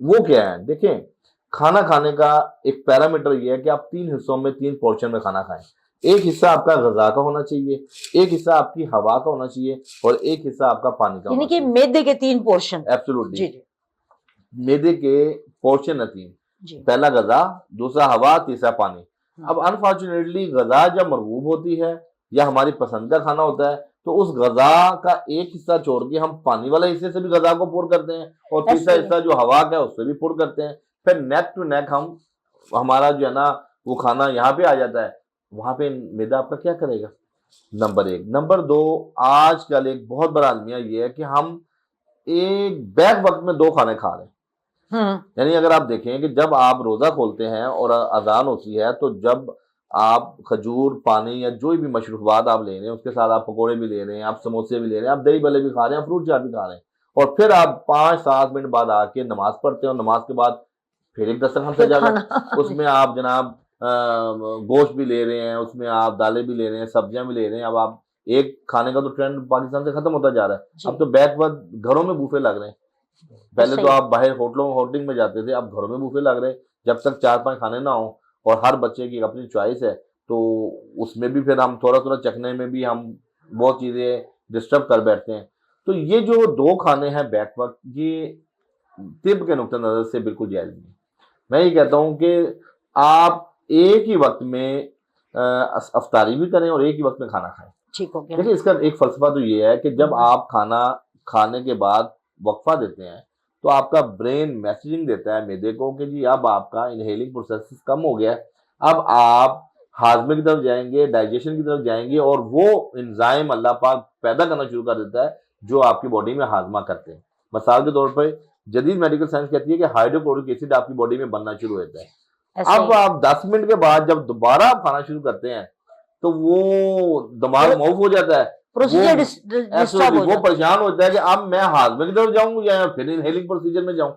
وہ کیا ہے؟ دیکھیں کھانا کھانے کا ایک پیرامیٹر یہ ہے کہ آپ 3 حصوں میں 3 پورشن میں کھانا کھائیں. ایک حصہ آپ کا غذا کا ہونا چاہیے, ایک حصہ آپ کی ہوا کا ہونا چاہیے, اور ایک حصہ آپ کا پانی کا یعنی ہونا کہ چاہیے. میدے کے 3 پورشن. ایبسولوٹلی. جی جی میدے کے پورشن ہے 3. جی. پہلا غذا, دوسرا ہوا, تیسرا پانی. اب انفارچونیٹلی غذا جب مرغوب ہوتی ہے یا ہماری پسند کا کھانا ہوتا ہے تو اس غذا کا ایک حصہ چھوڑ کے ہم پانی والے حصے سے بھی غذا کو پور کرتے ہیں, اور تیسرا حصہ جو ہوا کا ہے اس سے بھی پور کرتے ہیں. پھر نیک ٹو نیک ہمارا جو ہے نا وہ کھانا یہاں پہ آ جاتا ہے. وہاں پہ میدا آپ کا کیا کرے گا؟ نمبر 1. نمبر 2, آج کل ایک بہت بڑا المیہ یہ ہے کہ ہم ایک بیک وقت میں 2 کھانے کھا رہے ہیں. یعنی اگر آپ دیکھیں کہ جب آپ روزہ کھولتے ہیں اور اذان ہوتی ہے تو جب آپ کھجور, پانی یا جو بھی مشروبات آپ لے رہے ہیں اس کے ساتھ آپ پکوڑے بھی لے رہے ہیں, آپ سموسے بھی لے رہے ہیں, آپ دہی بلے بھی کھا رہے ہیں, فروٹ چاٹ بھی کھا رہے ہیں, اور پھر آپ 5-7 منٹ بعد آ کے نماز پڑھتے ہیں, اور نماز کے بعد پھر ایک دسترخوان سجا ہوا ہے, اس میں آپ جناب گوشت بھی لے رہے ہیں, اس میں آپ دالیں بھی لے رہے ہیں, سبزیاں بھی لے رہے ہیں. اب آپ ایک کھانے کا تو ٹرینڈ پاکستان سے ختم ہوتا جا رہا ہے. اب تو بیک وقت گھروں میں بوفے لگ رہے ہیں. پہلے تو آپ باہر ہوٹلنگ میں جاتے تھے, اب گھروں میں بوفے لگ رہے ہیں. جب تک 4-5 کھانے نہ ہوں, اور ہر بچے کی اپنی چوائس ہے, تو اس میں بھی پھر ہم تھوڑا چکھنے میں بھی ہم بہت چیزیں ڈسٹرب کر بیٹھتے ہیں. تو یہ جو 2 کھانے ہیں بیک وقت, یہ طب کے نقطہ نظر سے بالکل جائز نہیں. میں یہ کہتا ہوں کہ آپ ایک ہی وقت میں افطاری بھی کریں اور ایک ہی وقت میں کھانا کھائیں. ٹھیک ہو گیا. دیکھیں اس کا ایک فلسفہ تو یہ ہے کہ جب آپ کھانا کھانے کے بعد وقفہ دیتے ہیں تو آپ کا برین میسیجنگ دیتا ہے میدے کو کہ جی اب آپ کا انہیلنگ پروسیس کم ہو گیا ہے, اب آپ ہاضمے کی طرف جائیں گے, ڈائجیشن کی طرف جائیں گے, اور وہ انزائم اللہ پاک پیدا کرنا شروع کر دیتا ہے جو آپ کی باڈی میں ہاضمہ کرتے ہیں. مثال کے طور پر جدید میڈیکل سائنس کہتی ہے کہ ہائیڈروکلورک ایسڈ آپ کی باڈی میں بننا شروع ہوتا ہے. اب آپ 10 منٹ کے بعد جب دوبارہ آپ کھانا شروع کرتے ہیں تو وہ دماغ معاف ہو جاتا ہے, وہ پریشان ہوتا ہے کہ اب میں ہاضمے کی طرف جاؤں یا پھر انہیلنگ پروسیجر میں جاؤں.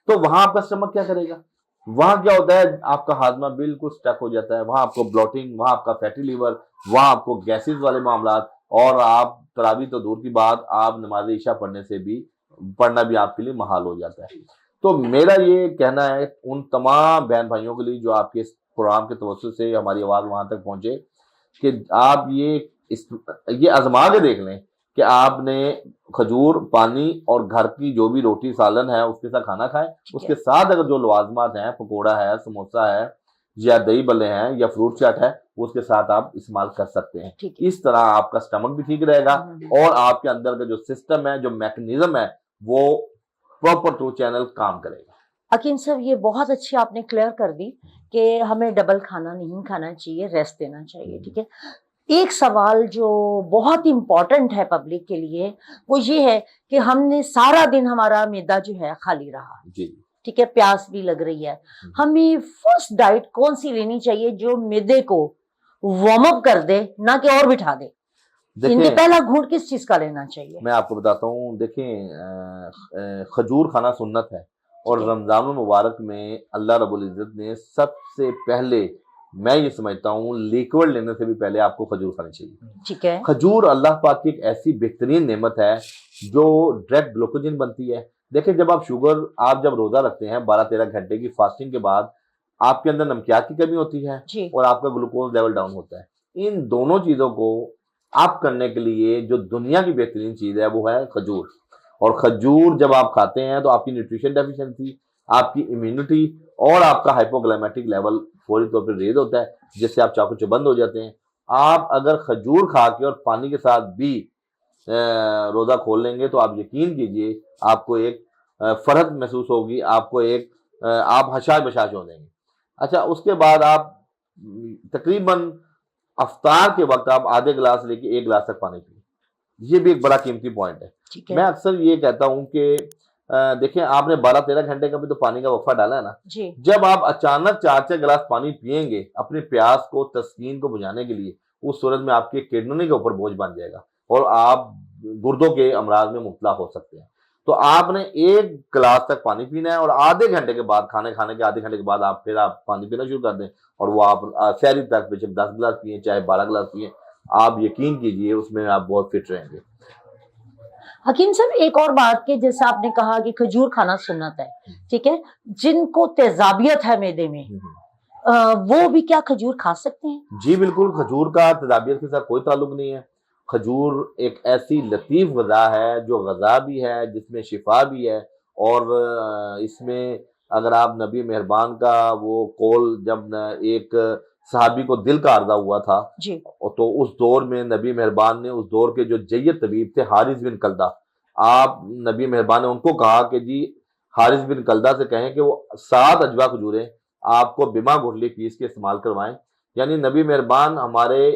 تو وہاں آپ کا اسٹمک کیا کرے گا؟ وہاں کیا ہوتا ہے, آپ کا ہاضمہ بالکل سٹک ہو جاتا ہے. وہاں آپ کو بلوٹنگ, وہاں آپ کا فیٹی لیور, وہاں آپ کو گیسز والے معاملات, اور آپ تراویح تو دور کی بات, آپ نماز عشاء پڑھنا بھی آپ کے لیے محال ہو جاتا ہے. تو میرا یہ کہنا ہے ان تمام بہن بھائیوں کے لیے جو آپ کے اس پروگرام کے توسط سے ہماری آواز وہاں تک پہنچے, کہ آپ یہ آزما کے دیکھ لیں کہ آپ نے کھجور, پانی اور گھر کی جو بھی روٹی سالن ہے اس کے ساتھ کھانا کھائیں. اس کے ساتھ اگر جو لوازمات ہیں, پکوڑا ہے, سموسا ہے, یا دہی بلے ہیں, یا فروٹ چاٹ ہے, اس کے ساتھ آپ استعمال کر سکتے ہیں. اس طرح آپ کا اسٹمک بھی ٹھیک رہے گا, اور آپ کے اندر کا جو سسٹم ہے, جو میکنزم ہے, وہ پراپر ٹرو چینل کام کرے گا. حکیم صاحب یہ بہت اچھی آپ نے کلیئر کر دی کہ ہمیں ڈبل کھانا نہیں کھانا چاہیے, ریسٹ دینا چاہیے. ٹھیک ہے. ایک سوال جو بہت امپورٹنٹ ہے پبلک کے لیے وہ یہ ہے کہ ہم نے سارا دن ہمارا معدہ جو ہے خالی رہا, جی ٹھیک ہے, پیاس بھی لگ رہی ہے, ہمیں فرسٹ ڈائٹ کون سی لینی چاہیے جو معدے کو وارم اپ کر دے, نہ کہ اور بٹھا دے؟ پہلا گھونٹ کس چیز کا لینا چاہیے؟ میں آپ کو بتاتا ہوں. دیکھیں کھجور کھانا سنت ہے, اور رمضان المبارک میں اللہ رب العزت نے سب سے پہلے, میں یہ سمجھتا ہوں, لیکوڈ لینے سے بھی پہلے آپ کو کھجور کھانی چاہیے. ٹھیک ہے. کھجور اللہ پاک کی ایک ایسی بہترین نعمت ہے جو ڈائریکٹ گلوکوجن بنتی ہے. دیکھیں جب آپ جب روزہ رکھتے ہیں 12-13 گھنٹے کی فاسٹنگ کے بعد, آپ کے اندر نمکیات کی کمی ہوتی ہے, اور آپ کا گلوکوز لیول ڈاؤن ہوتا ہے. ان دونوں چیزوں کو آپ کرنے کے لیے جو دنیا کی بہترین چیز ہے وہ ہے کھجور. اور کھجور جب آپ کھاتے ہیں تو آپ کی نیوٹریشن ڈیفیشنسی, آپ کی امیونٹی, اور آپ کا ہائپوگلائمیٹک لیول فوری طور پر ریز ہوتا ہے, جس سے آپ چاقو چبند ہو جاتے ہیں. آپ اگر کھجور کھا کے اور پانی کے ساتھ بھی روزہ کھول لیں گے تو آپ یقین کیجئے آپ کو ایک فرحت محسوس ہوگی, آپ حشاش بشاش ہو جائیں گے. اچھا, اس کے بعد آپ تقریباً افطار کے وقت آپ آدھے گلاس لے کے 1 گلاس تک پانی پئیں. یہ بھی ایک بڑا قیمتی پوائنٹ ہے. میں اکثر یہ کہتا ہوں کہ دیکھیں آپ نے 12-13 گھنٹے کا بھی تو پانی کا وقفہ ڈالا ہے نا, جب آپ اچانک 4 گلاس پانی پئیں گے اپنے پیاس کو, تسکین کو بجھانے کے لیے, اس صورت میں آپ کے کڈنی کے اوپر بوجھ بن جائے گا اور آپ گردوں کے امراض میں مبتلا ہو سکتے ہیں. تو آپ نے 1 گلاس تک پانی پینا ہے, اور آدھے گھنٹے کے بعد, کھانے کے آدھے گھنٹے کے بعد آپ پانی پینا شروع کر دیں, اور وہ آپ سحری تک بے شک 10 گلاس پئیں, چاہے 12 گلاس پئیں, آپ یقین کیجئے اس میں آپ بہت فٹ رہیں گے. حکیم صاحب ایک اور بات کہ جیسے آپ نے کہا کہ کھجور کھانا سنت ہے، ٹھیک ہے، جن کو تیزابیت ہے معدے میں وہ بھی کیا کھجور کھا سکتے ہیں؟ جی بالکل، کھجور کا تیزابیت کے ساتھ کوئی تعلق نہیں ہے. کھجور ایک ایسی لطیف غذا ہے جو غذا بھی ہے، جس میں شفا بھی ہے، اور اس میں اگر آپ نبی مہربان کا وہ قول، جب ایک صحابی کو دل کا عارضہ ہوا تھا جی تو اس دور میں نبی مہربان نے اس دور کے جو جید طبیب تھے حارث بن کلدہ، آپ نبی مہربان نے ان کو کہا کہ جی حارث بن کلدہ سے کہیں کہ وہ 7 اجوا کھجوریں آپ کو بما گٹلی پیس کے استعمال کروائیں. یعنی نبی مہربان ہمارے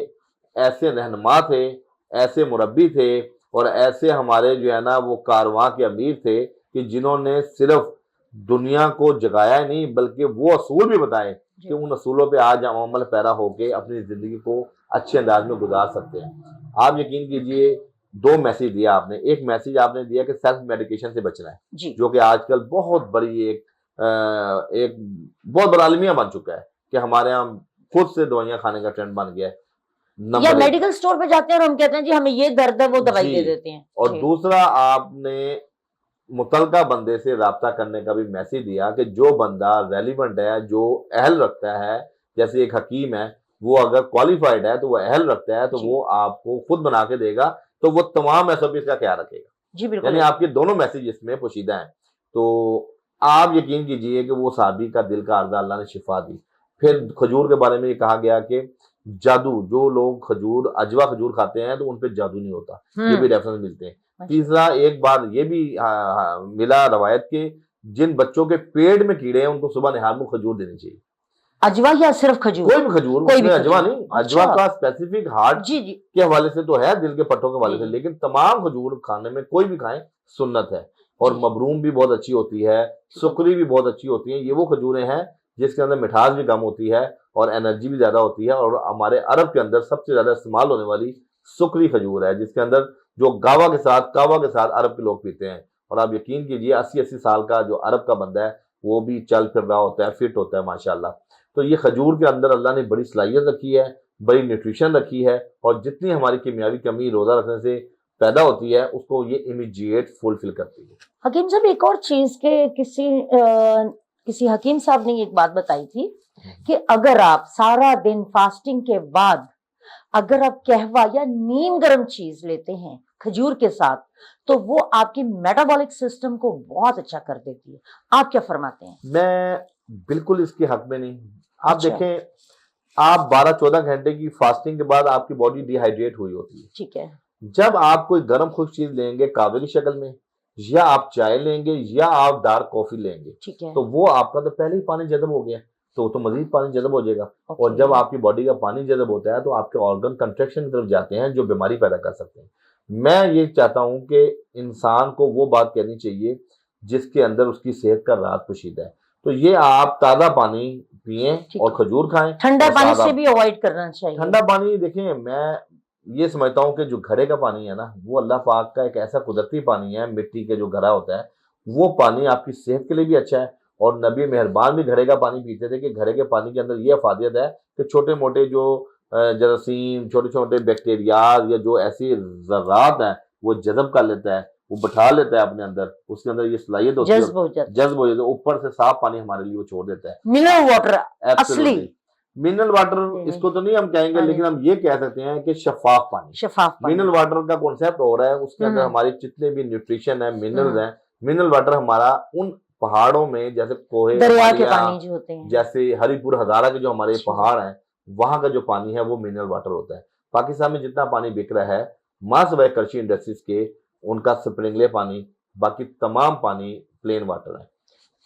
ایسے رہنما تھے، ایسے مربی تھے، اور ایسے ہمارے جو ہے نا وہ کارواں کے امیر تھے کہ جنہوں نے صرف دنیا کو جگایا ہی نہیں بلکہ وہ اصول بھی بتائے کہ ان اصولوں پہ آج ہم عمل پیرا ہو کے اپنی زندگی کو اچھے انداز میں گزار سکتے ہیں. آپ یقین کیجئے 2 میسیج دیا آپ نے. ایک میسیج آپ نے دیا کہ سیلف میڈیکیشن سے بچنا ہے، جو کہ آج کل بہت بڑی ایک بہت بڑا المیہ بن چکا ہے کہ ہمارے یہاں خود سے دوائیاں کھانے کا ٹرینڈ بن گیا ہے. یا میڈیکل سٹور پہ جاتے ہیں اور ہم کہتے ہیں جی ہمیں یہ درد ہے، وہ دوائی دے دیتے ہیں. اور دوسرا آپ نے متعلقہ بندے سے رابطہ کرنے کا بھی میسیج دیا کہ جو بندہ ریلیونٹ ہے، جو اہل رکھتا ہے، جیسے ایک حکیم ہے وہ اگر کوالیفائڈ ہے تو وہ اہل رکھتا ہے تو وہ آپ کو خود بنا کے دے گا، تو وہ تمام SOPs کا خیال رکھے گا. جی بالکل، یعنی آپ کے دونوں میسیج اس میں پوشیدہ ہیں. تو آپ یقین کیجئے کہ وہ صحابی کا دل کا عارضہ اللہ نے شفا دی. پھر کھجور کے بارے میں یہ کہا گیا کہ جادو، جو لوگ کھجور اجوا کھجور کھاتے ہیں تو ان پہ جادو نہیں ہوتا، یہ بھی ریفرنس ملتے ہیں. تیسرا ایک بار یہ بھی ملا روایت کے جن بچوں کے پیٹ میں کیڑے ہیں ان کو صبح نہار میں کھجور دینی چاہیے. اجوا یا صرف کھجور؟ کوئی بھی کھجور، اجوا نہیں. اجوا کا اسپیسیفک ہارٹ کے حوالے سے تو ہے، دل کے پٹھوں کے حوالے سے، لیکن تمام کھجور کھانے میں کوئی بھی کھائیں سنت ہے. اور مبروم بھی بہت اچھی ہوتی ہے، سکری بھی بہت اچھی ہوتی ہیں. یہ وہ کھجوریں ہیں جس کے اندر مٹھاس بھی کم ہوتی ہے اور انرجی بھی زیادہ ہوتی ہے. اور ہمارے عرب کے اندر سب سے زیادہ استعمال ہونے والی سکری کھجور ہے، جس کے اندر جو کہوہ کے ساتھ عرب کے لوگ پیتے ہیں. اور آپ یقین کیجئے 80 سال کا جو عرب کا بندہ ہے وہ بھی چل پھر رہا ہوتا ہے، فٹ ہوتا ہے ماشاءاللہ. تو یہ کھجور کے اندر اللہ نے بڑی صلاحیت رکھی ہے، بڑی نیوٹریشن رکھی ہے، اور جتنی ہماری کیمیاوی کمی روزہ رکھنے سے پیدا ہوتی ہے اس کو یہ امیجیٹ فلفل کرتی ہے. حکیم صاحب ایک اور چیز کے کسی حکیم صاحب نے ایک بات بتائی تھی کہ اگر آپ سارا دن فاسٹنگ کے بعد اگر آپ قہوہ یا نیم گرم چیز لیتے ہیں کھجور کے ساتھ تو وہ آپ کی میٹابولک سسٹم کو بہت اچھا کر دیتی ہے. آپ کیا فرماتے ہیں؟ میں بالکل اس کے حق میں نہیں. آپ دیکھیں، آپ 12-14 گھنٹے کی فاسٹنگ کے بعد آپ کی باڈی ڈی ہائیڈریٹ ہوئی ہوتی ہے. ٹھیک ہے. جب آپ کوئی گرم خشک چیز لیں گے کہوے کی شکل میں، یا آپ چائے لیں گے، یا آپ ڈارک کافی لیں گے، تو وہ آپ کا تو پہلے ہی پانی جذب ہو گیا تو مزید پانی جذب ہو جائے گا. اور جب آپ کی باڈی کا پانی جذب ہوتا ہے تو آپ کے آرگن کنٹریکشن کی طرف جاتے ہیں جو بیماری پیدا کر سکتے ہیں. میں یہ چاہتا ہوں کہ انسان کو وہ بات کہنی چاہیے جس کے اندر اس کی صحت کا راز پوشیدہ ہے. تو یہ آپ تازہ پانی پئیں اور کھجور کھائیں. ٹھنڈا پانی سے بھی اوائڈ کرنا چاہیے. ٹھنڈا پانی دیکھیں، میں یہ سمجھتا ہوں کہ جو گھڑے کا پانی ہے نا وہ اللہ پاک کا ایک ایسا قدرتی پانی ہے، مٹی کے جو گھڑا ہوتا ہے وہ پانی آپ کی صحت کے لیے بھی اچھا ہے. اور نبی مہربان بھی گھڑے کا پانی پیتے تھے کہ گھڑے کے پانی کے اندر یہ افادیت ہے کہ چھوٹے موٹے جو جراثیم، چھوٹے چھوٹے بیکٹیریاز یا جو ایسی ذرات ہیں وہ جذب کر لیتا ہے، وہ بٹھا لیتا ہے اپنے اندر. اس کے اندر یہ صلاحیت ہوتی ہے، جذب ہو جاتا ہے. اوپر سے صاف پانی ہمارے لیے وہ چھوڑ دیتا ہے. منرل واٹر اصلی منرل واٹر اس کو تو نہیں ہم کہیں گے، لیکن ہم یہ کہہ سکتے ہیں کہ شفاف پانی. منرل واٹر کا کانسیپٹ ہو رہا ہے، اس کے اندر ہماری جتنے بھی نیوٹریشن ہیں، منرلز ہیں. منرل واٹر ہمارا ان پہاڑوں میں جیسے کوہ دریا کے پانی جو ہوتے ہیں، جیسے ہری پور ہزارہ کے جو ہمارے پہاڑ ہیں وہاں کا جو پانی ہے وہ منرل واٹر ہوتا ہے. پاکستان میں جتنا پانی بک رہا ہے ماں سوائے کرشی انڈسٹریز کے، ان کا سپرنگلے پانی، باقی تمام پانی پلین واٹر ہے.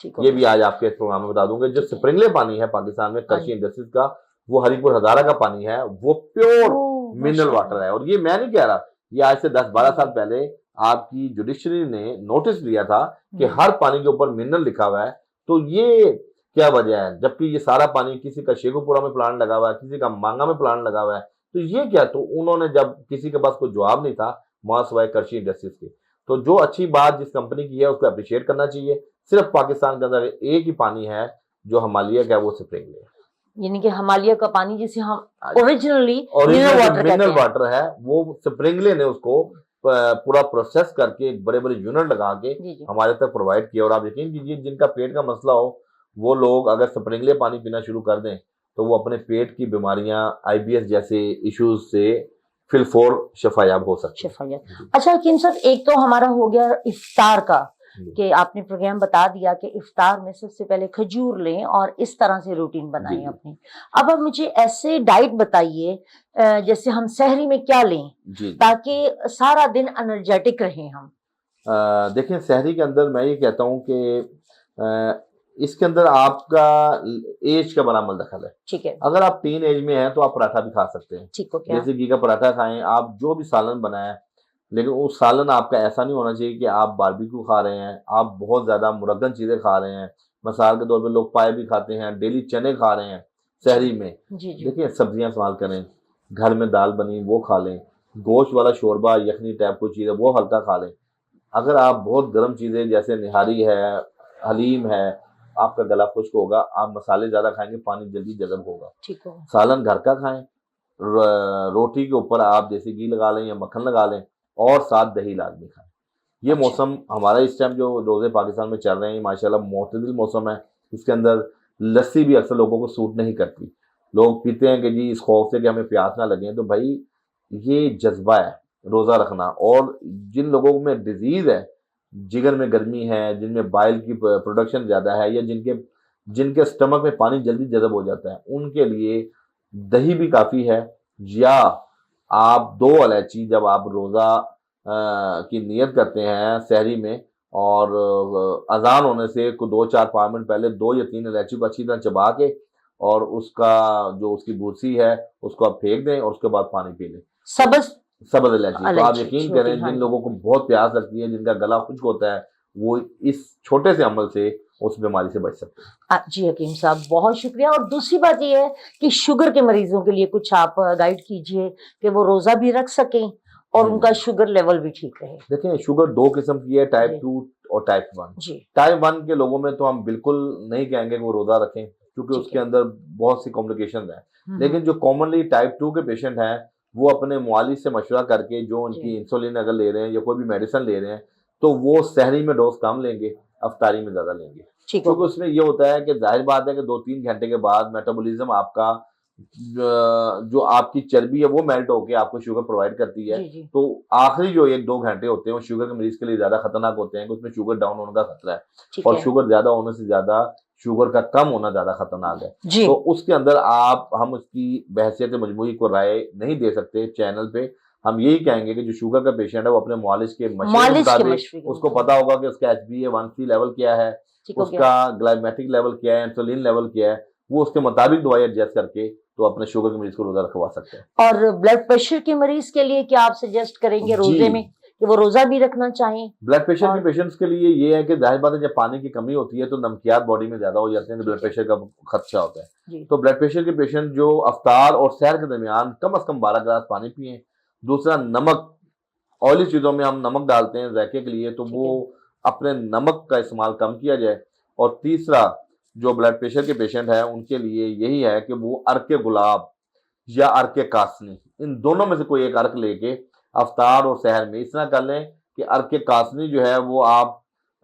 یہ بھی آج آپ کے اس پروگرام میں بتا دوں گے. جو سپرنگلے پانی ہے پاکستان میں کرشی انڈسٹریز کا، وہ ہری پور ہزارہ کا پانی ہے، وہ پیور منرل واٹر ہے. اور یہ میں نہیں کہہ رہا، یہ آج سے 10-12 سال پہلے آپ کی جوڈیشری نے نوٹس دیا تھا کہ ہر پانی کے اوپر منرل لکھا ہوا ہے. تو یہ کیا وجہ ہے؟ جبکہ یہ سارا پانی کسی کا شیخو پورہ میں پلانٹ لگا ہوا ہے، کسی کا مانگا میں پلانٹ لگا ہوا ہے. تو یہ کیا؟ تو انہوں نے جب کسی کے پاس کوئی جواب نہیں تھا ماں سوائے کرشی انڈسٹریز کے، تو جو اچھی بات جس کمپنی کی ہے اس کو اپریشیٹ کرنا چاہیے. صرف پاکستان کے اندر ایک ہی پانی ہے جو ہمالیہ کا ہے، وہ سپرنگلے ہے. یعنی کہ ہمالیہ کا پانی جسے ہم اوریجنلی منرل واٹر ہے، وہ سپرنگلے نے اس کو پورا پروسیس کر کے بڑے بڑے یونٹ لگا کے جی جی ہمارے تک پرووائڈ کیا. اور آپ یقین کیجیے جن کا پیٹ کا مسئلہ ہو وہ لوگ اگر سپرنگلے پانی پینا شروع کر دیں تو وہ اپنے پیٹ کی بیماریاں آئی بی ایس جیسے ایشوز سے فی الفور شفایاب ہو سکتے ہیں. شفایت. اچھا حکیم صاحب، ایک تو ہمارا ہو گیا افطار کا کہ آپ نے پروگرام بتا دیا کہ افطار میں سب سے پہلے کھجور لیں اور اس طرح سے روٹین بنائیں اپنی. اب مجھے ایسے ڈائٹ بتائیے جیسے ہم سحری میں کیا لیں تاکہ سارا دن انرجیٹک رہیں ہم. دیکھیں سحری کے اندر میں یہ کہتا ہوں کہ اس کے اندر آپ کا ایج کا بڑا عمل دخل ہے. ٹھیک ہے. اگر آپ تین ایج میں ہیں تو آپ پراٹھا بھی کھا سکتے ہیں. ٹھیک ہو گیا. جیسے گھی کا پراٹھا کھائیں آپ، جو بھی سالن بنائیں، لیکن وہ سالن آپ کا ایسا نہیں ہونا چاہیے کہ آپ باربیکیو کھا رہے ہیں، آپ بہت زیادہ مرغن چیزیں کھا رہے ہیں. مثال کے طور پہ لوگ پائے بھی کھاتے ہیں، ڈیلی چنے کھا رہے ہیں سحری میں. دیکھیں سبزیاں استعمال کریں، گھر میں دال بنی وہ کھا لیں، گوشت والا شوربہ یخنی ٹائپ کوئی چیز ہے وہ ہلکا کھا لیں. اگر آپ بہت گرم چیزیں جیسے نہاری ہے، حلیم ہے، آپ کا گلا خشک ہوگا، آپ مسالے زیادہ کھائیں گے پانی جلدی جذب ہوگا. سالن گھر کا کھائیں، روٹی کے اوپر آپ دیسی گھی لگا لیں یا مکھن لگا لیں اور ساتھ دہی لازمی کھائیں. یہ موسم ہمارا اس ٹائم جو روزے پاکستان میں چل رہے ہیں ماشاءاللہ معتدل موسم ہے. اس کے اندر لسی بھی اکثر لوگوں کو سوٹ نہیں کرتی. لوگ پیتے ہیں کہ جی اس خوف سے کہ ہمیں پیاس نہ لگے. تو بھائی یہ جذبہ ہے روزہ رکھنا. اور جن لوگوں میں ڈیزیز ہے، جگر میں گرمی ہے، جن میں بائل کی پروڈکشن زیادہ ہے، یا جن کے سٹمک میں پانی جلدی جذب ہو جاتا ہے، ان کے لیے دہی بھی کافی ہے. یا آپ 2 الائچی جب آپ روزہ کی نیت کرتے ہیں سحری میں اور اذان ہونے سے 2-4-5 منٹ پہلے 2 یا 3 الائچی کو اچھی طرح چبا کے اور اس کا جو اس کی بھوسی ہے اس کو آپ پھینک دیں اور اس کے بعد پانی پی لیں. سبز الائچی. تو آپ یقین کریں جن لوگوں کو بہت پیاس لگتی ہے، جن کا گلا خشک ہوتا ہے، وہ اس چھوٹے سے عمل سے اس بیماری سے بچ سکتے ہیں. جی حکیم صاحب بہت شکریہ. اور دوسری بات یہ ہے کہ شوگر کے مریضوں کے لیے کچھ آپ گائیڈ کیجئے کہ وہ روزہ بھی رکھ سکیں اور ان کا شوگر لیول بھی ٹھیک رہے. دیکھیں شوگر 2 قسم کی ہے، ٹائپ 2 اور ٹائپ 1. ٹائپ 1 کے لوگوں میں تو ہم بالکل نہیں کہیں گے کہ وہ روزہ رکھیں کیونکہ اس کے اندر بہت سی کمپلیکیشن ہیں. لیکن جو کامنلی ٹائپ 2 کے پیشنٹ ہیں وہ اپنے معالج سے مشورہ کر کے جو ان کی انسولین اگر لے رہے ہیں یا کوئی بھی میڈیسن لے رہے ہیں تو وہ سحری میں ڈوز کم لیں گے، افطاری میں زیادہ لیں گے. کیونکہ اس میں یہ ہوتا ہے کہ ظاہر بات ہے کہ 2-3 گھنٹے کے بعد میٹابولزم آپ کا جو آپ کی چربی ہے وہ میلٹ ہو کے آپ کو شوگر پرووائڈ کرتی ہے. تو آخری جو 1-2 گھنٹے ہوتے ہیں وہ شوگر کے مریض کے لیے زیادہ خطرناک ہوتے ہیں کہ اس میں شوگر ڈاؤن ہونے کا خطرہ ہے اور شوگر زیادہ ہونے سے زیادہ شوگر کا کم ہونا زیادہ خطرناک ہے. تو اس کے اندر ہم اس کی بحثیت مجموعی کو رائے نہیں دے سکتے چینل پہ. ہم یہی کہیں گے کہ جو شوگر کا پیشنٹ ہے وہ اپنے معالج کے مشورے کے مطابق اس کو پتا ہوگا کہ اس کا HbA1c لیول کیا ہے، اس کا گلائمیٹک لیول کیا ہے، انسولین لیول کیا ہے، وہ اس کے مطابق دوائی ایڈجسٹ کر کے تو اپنے شوگر کے مریض کو روزہ رکھوا سکتے ہیں. اور بلڈ پریشر کے مریض کے لیے کیا آپ سجیسٹ کریں گے روزے میں کہ وہ روزہ بھی رکھنا چاہیں؟ بلڈ پریشر کے پیشنٹس کے لیے یہ ہے کہ ظاہر بات ہے جب پانی کی کمی ہوتی ہے تو نمکیات باڈی میں زیادہ ہو جاتے ہیں تو بلڈ پریشر کا خدشہ ہوتا ہے. تو بلڈ پریشر کے پیشنٹ جو افطار اور سحر کے درمیان کم از کم 12 گلاس پانی پئیں. دوسرا نمک، آئلی چیزوں میں ہم نمک ڈالتے ہیں ذائقے کے لیے تو وہ اپنے نمک کا استعمال کم کیا جائے. اور تیسرا جو بلڈ پریشر کے پیشنٹ ہیں ان کے لیے یہی ہے کہ وہ عرق گلاب یا عرق قاسنی، ان دونوں میں سے کوئی ایک عرق لے کے افطار اور سحر میں اس طرح کر لیں کہ عرق قاسنی جو ہے وہ آپ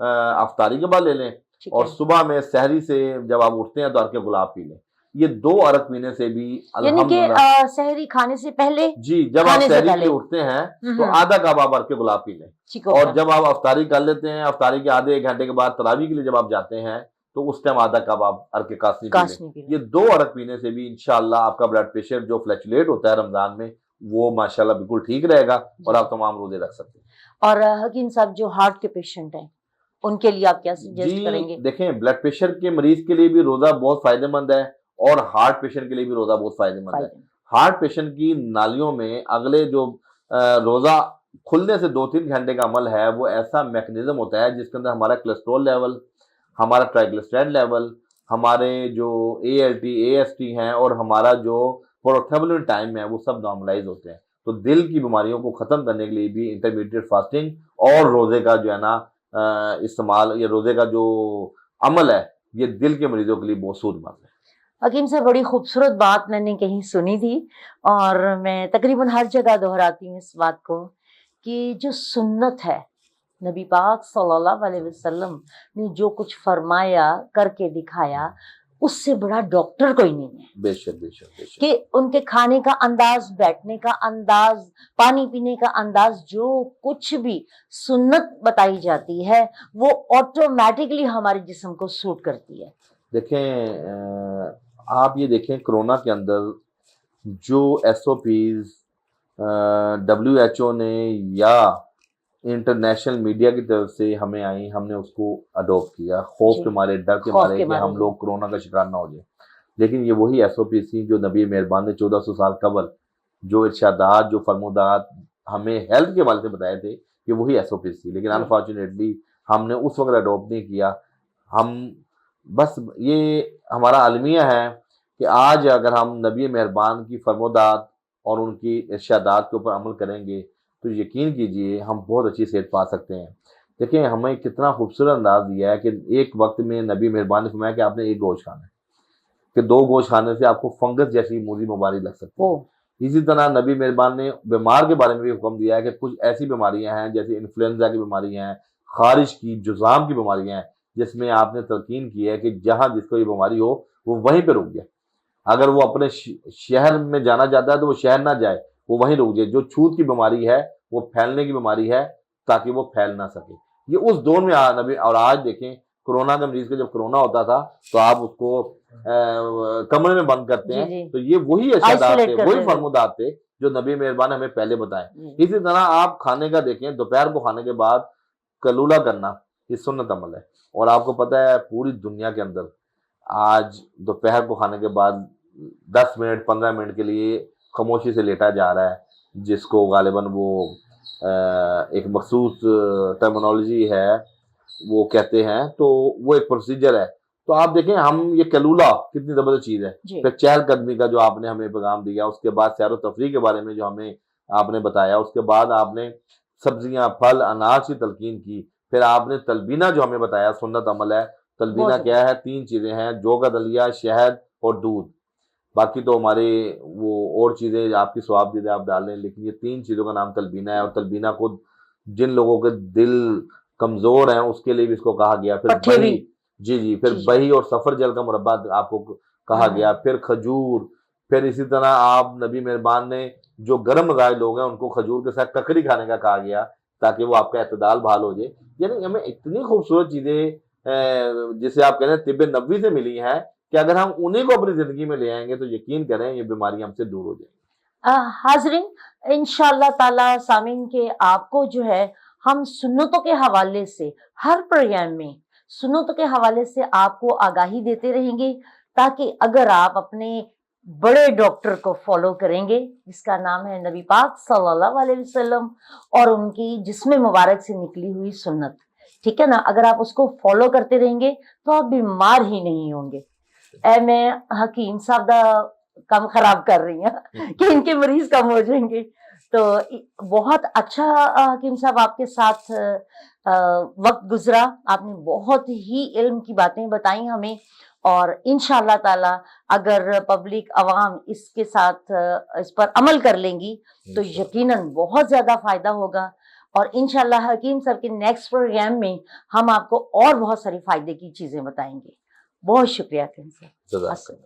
افطاری کے بعد لے لیں اور صبح میں سحری سے جب آپ اٹھتے ہیں تو عرق گلاب پی لیں. یہ 2 عرق پینے سے بھی الحمدللہ سحری کھانے سے پہلے جب آپ سحری کے لیے اٹھتے ہیں تو آدھا کپ آپ عرق گلاب پی لیں. اور جب آپ افطاری کر لیتے ہیں، افطاری کے آدھے 1 گھنٹے کے بعد تراویح کے لیے جب آپ جاتے ہیں تو اس ٹائم آدھا کپ آپ عرق قاسنی پی لیں. یہ 2 عرق پینے سے بھی انشاءاللہ آپ کا بلڈ پریشر جو فلیکچولیٹ ہوتا ہے رمضان میں وہ ماشاءاللہ بالکل ٹھیک رہے گا اور آپ تمام روزے رکھ سکتے ہیں. اور حکیم صاحب جو ہارٹ کے پیشنٹ ہیں ان کے لیے آپ کیا سجیسٹ کریں گے؟ دیکھیں بلڈ پریشر کے مریض کے لیے بھی روزہ بہت فائدہ مند ہے اور ہارٹ پیشنٹ کے لیے بھی روزہ بہت فائدہ مند ہے. ہارٹ پیشنٹ کی نالیوں میں اگلے جو روزہ کھلنے سے 2-3 گھنٹے کا عمل ہے وہ ایسا میکنزم ہوتا ہے جس کے اندر ہمارا کولیسٹرول لیول، ہمارا ٹرائیگلسرائڈ لیول، ہمارے جو ALT AST ہیں اور ہمارا جو پروتھیبولن ٹائم ہے وہ سب نارملائز ہوتے ہیں. تو دل کی بیماریوں کو ختم کرنے کے لیے بھی انٹرمیڈیٹ فاسٹنگ اور روزے کا جو ہے نا استعمال، یہ روزے کا جو عمل ہے یہ دل کے مریضوں کے لیے بہت سود مند ہے. حکیم صاحب بڑی خوبصورت بات میں نے کہیں سنی تھی اور میں تقریباً ہر جگہ دہراتی ہوں اس بات کو کہ جو سنت ہے، نبی پاک صلی اللہ علیہ وسلم نے جو کچھ فرمایا، کر کے دکھایا، اس سے بڑا ڈاکٹر کوئی نہیں ہے. بے شک بے شک بے شک. کہ ان کے کھانے کا انداز، بیٹھنے کا انداز، پانی پینے کا انداز، جو کچھ بھی سنت بتائی جاتی ہے وہ آٹومیٹکلی ہمارے جسم کو سوٹ کرتی ہے. دیکھیں آپ یہ دیکھیں کرونا کے اندر جو ایس او پیز WHO نے یا انٹرنیشنل میڈیا کی طرف سے ہمیں آئیں، ہم نے اس کو اڈاپٹ کیا، خوف کے مارے، ڈر کے مارے کہ ہم لوگ کرونا کا شکار نہ ہو جائیں. لیکن یہ وہی ایس او پی تھی جو نبی مہربان نے 1400 سال قبل جو ارشادات، جو فرمودات ہمیں ہیلتھ کے حوالے سے بتائے تھے، یہ وہی ایس او پی تھی. لیکن انفارچونیٹلی ہم نے اس وقت اڈاپٹ نہیں کیا. ہم بس یہ ہمارا المیہ ہے کہ آج اگر ہم نبی مہربان کی فرمودات اور ان کی ارشادات کے اوپر عمل کریں گے تو یقین کیجئے ہم بہت اچھی صحت پا سکتے ہیں. دیکھیں ہمیں کتنا خوبصورت انداز دیا ہے کہ ایک وقت میں نبی مہربان نے فرمایا کہ آپ نے ایک گوشت کھانا ہے، کہ 2 گوشت کھانے سے آپ کو فنگس جیسی موذی بیماری لگ سکتی ہے. اسی طرح نبی مہربان نے بیمار کے بارے میں بھی حکم دیا ہے کہ کچھ ایسی بیماریاں ہیں جیسے انفلوئنزا کی بیماریاں ہیں، خارش کی، جذام کی بیماریاں ہیں، جس میں آپ نے تلقین کی ہے کہ جہاں جس کو یہ بیماری ہو وہ وہیں پہ رک جائے. اگر وہ اپنے شہر میں جانا چاہتا ہے تو وہ شہر نہ جائے، وہ وہیں رک جائے. جو چھوت کی بیماری ہے وہ پھیلنے کی بیماری ہے تاکہ وہ پھیل نہ سکے. یہ اس دور میں نبی. اور آج دیکھیں کرونا کا مریض کا جب کرونا ہوتا تھا تو آپ اس کو کمرے میں بند کرتے ہیں، تو یہ وہی ارشادات تھے، وہی فرمودات تھے جو نبی مہربان نے ہمیں پہلے بتائے. اسی طرح آپ کھانے کا دیکھیں، دوپہر کو کھانے کے بعد کلولہ کرنا یہ سنت عمل ہے. اور آپ کو پتہ ہے پوری دنیا کے اندر آج دوپہر کو کھانے کے بعد 10 منٹ 15 منٹ کے لیے خاموشی سے لیٹا جا رہا ہے، جس کو غالباً وہ ایک مخصوص ٹرمنالوجی ہے وہ کہتے ہیں، تو وہ ایک پروسیجر ہے. تو آپ دیکھیں ہم یہ کلولہ کتنی زبردست چیز ہے. پھر چہل قدمی کا جو آپ نے ہمیں پیغام دیا، اس کے بعد سیر و تفریح کے بارے میں جو ہمیں آپ نے بتایا، اس کے بعد آپ نے سبزیاں، پھل، اناج کی تلقین کی. پھر آپ نے تلبینہ جو ہمیں بتایا سنت عمل ہے. تلبینہ کیا ہے؟ 3 چیزیں ہیں، جو کا دلیا، شہد اور دودھ. باقی تو ہمارے وہ اور چیزیں آپ کی ثواب دیدے آپ ڈال لیں، لیکن یہ 3 چیزوں کا نام تلبینہ ہے. اور تلبینہ کو جن لوگوں کے دل کمزور ہیں اس کے لیے بھی اس کو کہا گیا. پھر بہی، جی پھر بہی اور سفر جل کا مربع آپ کو کہا گیا. پھر کھجور. پھر اسی طرح آپ نبی مہربان نے جو گرم مزاج لوگ ہیں ان کو کھجور کے ساتھ ککڑی کھانے کا کہا گیا تاکہ وہ آپ کا اعتدال بحال ہو جائے. یعنی ہمیں اتنی خوبصورت چیزیں جسے آپ کہتے ہیں طب نبوی سے ملی ہیں کہ اگر ہم انہیں کو اپنی زندگی میں لے آئیں گے تو یقین کریں یہ بیماریاں ہم سے دور ہو جائیں. حاضرین، انشاءاللہ تعالی سامعین کے آپ کو جو ہے ہم سنتوں کے حوالے سے ہر پروگرام میں سنتوں کے حوالے سے آپ کو آگاہی دیتے رہیں گے، تاکہ اگر آپ اپنے بڑے ڈاکٹر کو فالو کریں گے جس کا نام ہے نبی پاک صلی اللہ علیہ وسلم اور ان کی جسم مبارک سے نکلی ہوئی سنت، ٹھیک ہے نا، اگر آپ اس کو فالو کرتے رہیں گے تو آپ بیمار ہی نہیں ہوں گے. میں حکیم صاحب دا کام خراب کر رہی ہیں کہ ان کے مریض کم ہو جائیں گے. تو بہت اچھا حکیم صاحب آپ کے ساتھ وقت گزرا. آپ نے بہت ہی علم کی باتیں بتائیں ہمیں، اور انشاءاللہ تعالی اگر پبلک عوام اس کے ساتھ اس پر عمل کر لیں گی تو یقیناً بہت زیادہ فائدہ ہوگا. اور انشاءاللہ حکیم صاحب کے نیکسٹ پروگرام میں ہم آپ کو اور بہت ساری فائدے کی چیزیں بتائیں گے. بہت شکریہ حکیم صاحب.